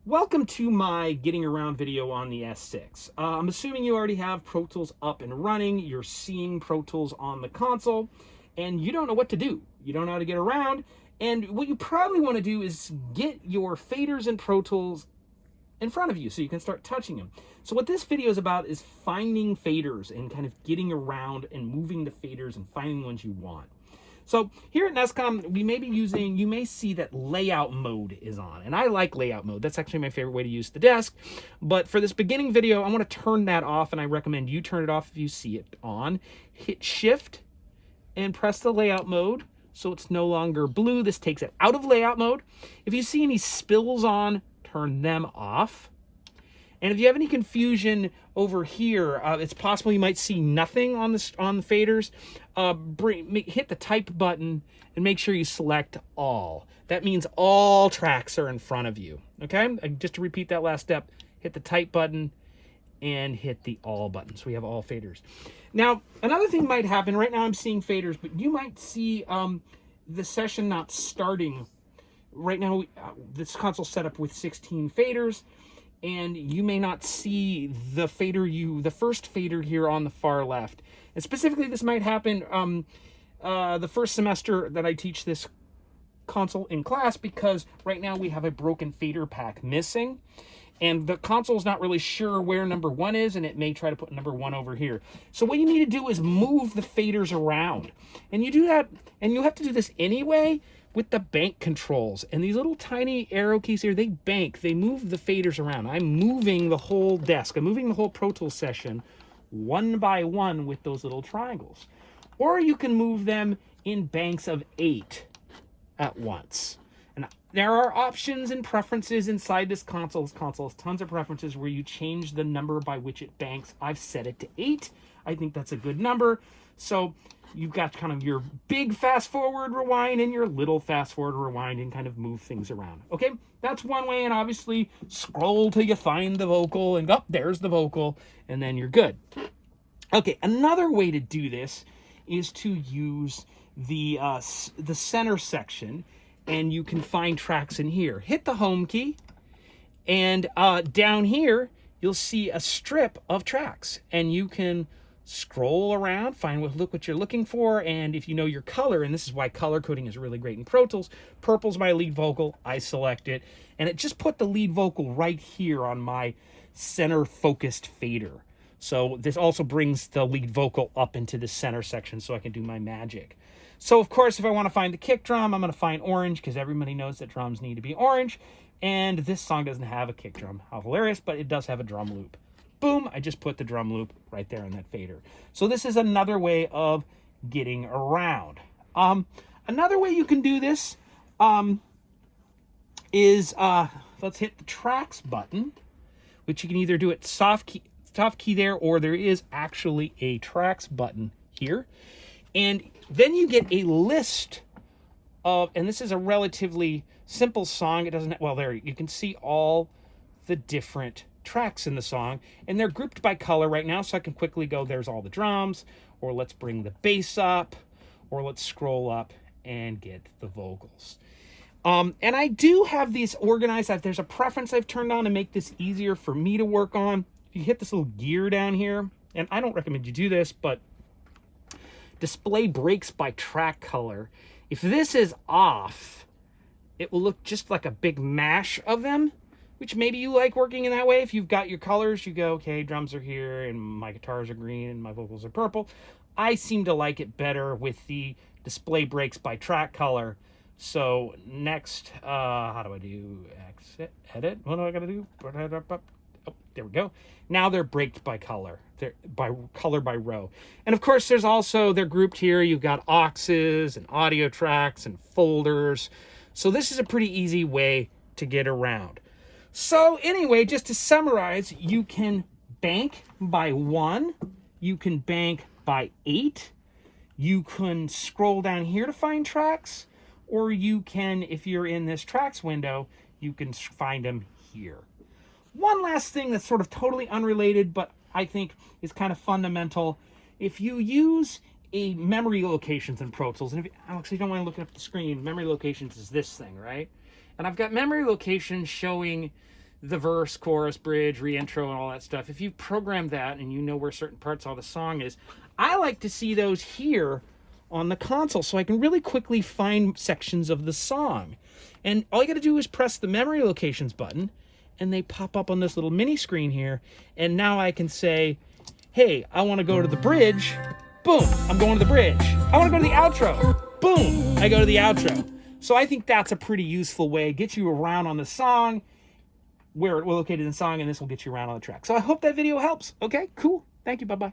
Welcome to my getting around video on the S6. I'm assuming you already have Pro Tools up and running. You're seeing Pro Tools on the console and you don't know what to do. You don't know how to get around. And what you probably want to do is get your faders and Pro Tools in front of you so you can start touching them. So what this video is about is finding faders and kind of getting around and moving the faders and finding the ones you want. So here at NESCOM, we may be using, you may see that layout mode is on, and I like layout mode. That's actually my favorite way to use the desk. But for this beginning video, I want to turn that off, and I recommend you turn it off if you see it on. Hit Shift and press the layout mode so it's no longer blue. This takes it out of layout mode. If you see any spills on, turn them off. And if you have any confusion over here, it's possible you might see nothing on the faders. Hit the type button and make sure you select all. That means all tracks are in front of you. Okay, just to repeat that last step, hit the type button and hit the all button. So we have all faders. Now, another thing might happen. Right now I'm seeing faders, but you might see the session not starting. Right now, this console's set up with 16 faders. And you may not see the the first fader here on the far left. And specifically, this might happen the first semester that I teach this console in class, because right now we have a broken fader pack missing. And the console's not really sure where number 1 is, and it may try to put number 1 over here. So what you need to do is move the faders around. And you do that, and you have to do this anyway, with the bank controls. And these little tiny arrow keys here, they move the faders around. I'm moving the whole desk. I'm moving the whole Pro Tools session one by one with those little triangles. Or you can move them in banks of 8 at once. And there are options and preferences inside this console. This console has tons of preferences where you change the number by which it banks. I've set it to 8. I think that's a good number. So you've got kind of your big fast forward rewind and your little fast forward rewind and kind of move things around. Okay, that's one way. And obviously scroll till you find the vocal and there's the vocal, and then you're good. Okay, another way to do this is to use the center section, and you can find tracks in here. Hit the home key, and down here you'll see a strip of tracks, and you can scroll around, look what you're looking for, and if you know your color, and this is why color coding is really great in Pro Tools. Purple's my lead vocal, I select it, and it just put the lead vocal right here on my center focused fader. So this also brings the lead vocal up into the center section so I can do my magic. So of course, if I want to find the kick drum, I'm going to find orange, because everybody knows that drums need to be orange, and this song doesn't have a kick drum. How hilarious, but it does have a drum loop. Boom, I just put the drum loop right there in that fader. So this is another way of getting around. Another way you can do this is, let's hit the tracks button, which you can either do it soft key there, or there is actually a tracks button here. And then you get a list of, and this is a relatively simple song. It doesn't, well, there, you can see all the different tracks in the song, and they're grouped by color right now, so I can quickly go, there's all the drums, or let's bring the bass up, or let's scroll up and get the vocals. And I do have these organized. There's a preference I've turned on to make this easier for me to work on. You hit this little gear down here, and I don't recommend you do this, but display breaks by track color. If this is off, it will look just like a big mash of them, which maybe you like working in that way. If you've got your colors, you go, okay, drums are here, and my guitars are green, and my vocals are purple. I seem to like it better with the display breaks by track color. So next, how do I do exit, edit? What do I gotta do? Oh, there we go. Now they're breaked by color. They're by row. And of course, there's also, they're grouped here. You've got auxes and audio tracks and folders. So this is a pretty easy way to get around. So anyway, just to summarize, you can bank by 1, you can bank by 8, you can scroll down here to find tracks, or you can, if you're in this tracks window, you can find them here. One last thing that's sort of totally unrelated, but I think is kind of fundamental. If you use a memory locations in Pro Tools, and if you actually don't want to look up the screen, memory locations is this thing, right? And I've got memory locations showing the verse, chorus, bridge, reintro, and all that stuff. If you've programmed that and you know where certain parts of the song is, I like to see those here on the console so I can really quickly find sections of the song. And all you got to do is press the memory locations button, and they pop up on this little mini screen here. And now I can say, hey, I want to go to the bridge. Boom, I'm going to the bridge. I want to go to the outro. Boom, I go to the outro. So I think that's a pretty useful way. Get you around on the song, where it will located in the song, and this will get you around on the track. So I hope that video helps. Okay, cool. Thank you. Bye-bye.